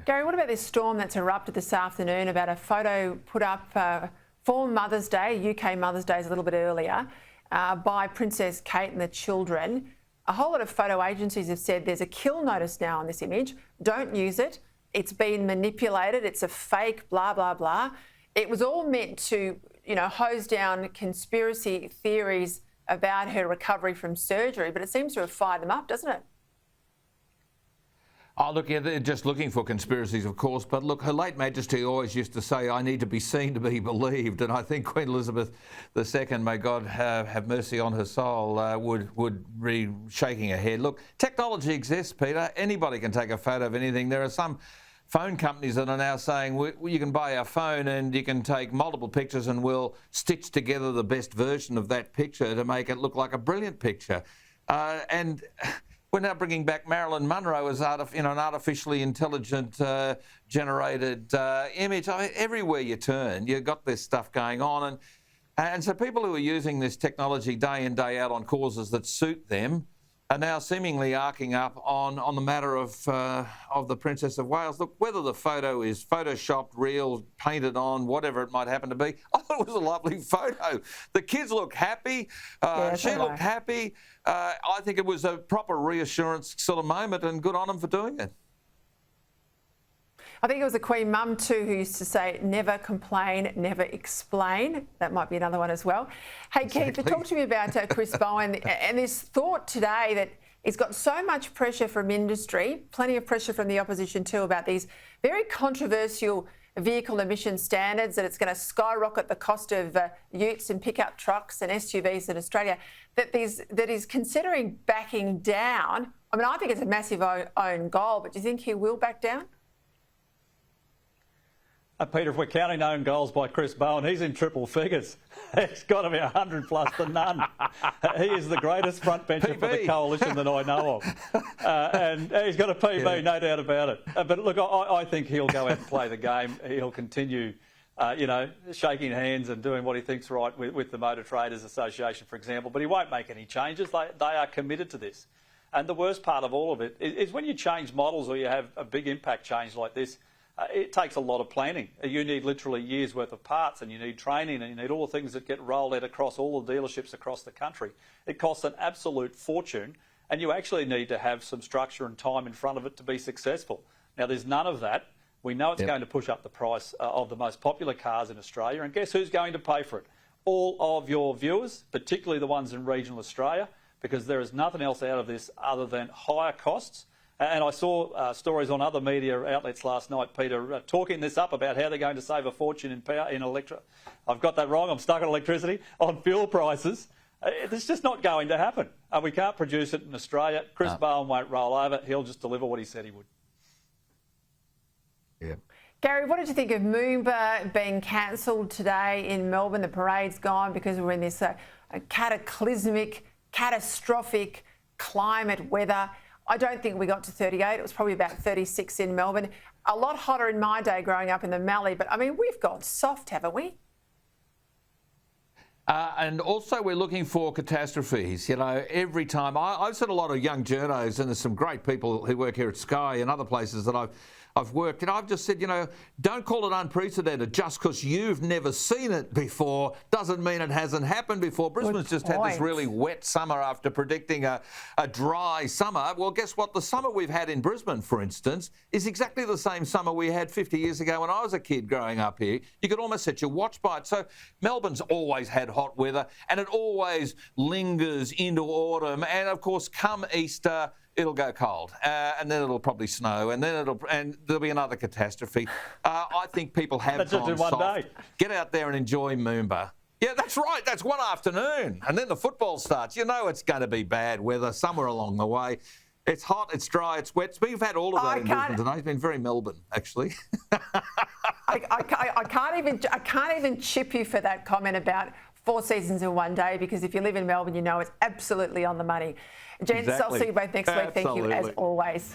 Gary, what about this storm that's erupted this afternoon about a photo put up for Mother's Day, UK Mother's Day is a little bit earlier, by Princess Kate and the children? A whole lot of photo agencies have said there's a kill notice now on this image. Don't use it. It's been manipulated. It's a fake, blah, blah, blah. It was all meant to, hose down conspiracy theories about her recovery from surgery, but it seems to have fired them up, doesn't it? Oh, look, yeah, they're just looking for conspiracies, of course. But look, Her late Majesty always used to say, I need to be seen to be believed. And I think Queen Elizabeth II, may God have mercy on her soul, would be shaking her head. Look, technology exists, Peter. Anybody can take a photo of anything. There are some phone companies that are now saying, you can buy our phone and you can take multiple pictures and we'll stitch together the best version of that picture to make it look like a brilliant picture. And we're now bringing back Marilyn Monroe as an artificially intelligent generated image. I mean, everywhere you turn, you've got this stuff going on. And so people who are using this technology day in, day out on causes that suit them are now seemingly arcing up on the matter of the Princess of Wales. Look, whether the photo is photoshopped, real, painted on, whatever it might happen to be, I thought it was a lovely photo. The kids look happy. She looked happy. I think it was a proper reassurance sort of moment, and good on them for doing it. I think it was a Queen Mum too who used to say, never complain, never explain. That might be another one as well. Hey, exactly. Keith, talk to me about Chris Bowen and this thought today that he's got so much pressure from industry, plenty of pressure from the opposition too, about these very controversial vehicle emission standards, that it's going to skyrocket the cost of utes and pickup trucks and SUVs in Australia, that he's considering backing down. I mean, I think it's a massive own goal, but do you think he will back down? Peter, if we're counting own goals by Chris Bowen, he's in triple figures. It's got to be 100 plus to none. He is the greatest frontbencher for the coalition that I know of. And he's got a PB, no doubt about it. But look, I think he'll go out and play the game. He'll continue, shaking hands and doing what he thinks right with the Motor Traders Association, for example. But he won't make any changes. They are committed to this. And the worst part of all of it is when you change models or you have a big impact change like this, it takes a lot of planning. You need literally years' worth of parts, and you need training, and you need all the things that get rolled out across all the dealerships across the country. It costs an absolute fortune, and you actually need to have some structure and time in front of it to be successful. Now, there's none of that. We know it's going to push up the price of the most popular cars in Australia, and guess who's going to pay for it? All of your viewers, particularly the ones in regional Australia, because there is nothing else out of this other than higher costs. And I saw stories on other media outlets last night, Peter, talking this up about how they're going to save a fortune in I've got that wrong, I'm stuck on electricity, on fuel prices. It's just not going to happen. We can't produce it in Australia. Chris Bowen won't roll over. He'll just deliver what he said he would. Yeah. Gary, what did you think of Moomba being cancelled today in Melbourne? The parade's gone because we're in this cataclysmic, catastrophic climate weather. I don't think we got to 38. It was probably about 36 in Melbourne. A lot hotter in my day growing up in the Mallee. But, I mean, we've gone soft, haven't we? And also we're looking for catastrophes, every time. I've seen a lot of young journos, and there's some great people who work here at Sky and other places that I've worked, and I've just said, don't call it unprecedented. Just because you've never seen it before doesn't mean it hasn't happened before. Brisbane's just had this really wet summer after predicting a dry summer. Well, guess what? The summer we've had in Brisbane, for instance, is exactly the same summer we had 50 years ago when I was a kid growing up here. You could almost set your watch by it. So Melbourne's always had hot weather, and it always lingers into autumn. And, of course, come Easter, it'll go cold, and then it'll probably snow, and then there'll be another catastrophe. I think people have gone soft. Get out there and enjoy Moomba. Yeah, that's right. That's one afternoon, and then the football starts. It's going to be bad weather somewhere along the way. It's hot, it's dry, it's wet. We've had all of that in Brisbane today. It's been very Melbourne, actually. I can't even chip you for that comment about 4 seasons in one day, because if you live in Melbourne, it's absolutely on the money. Gents, I'll see you both next week. Thank you as always.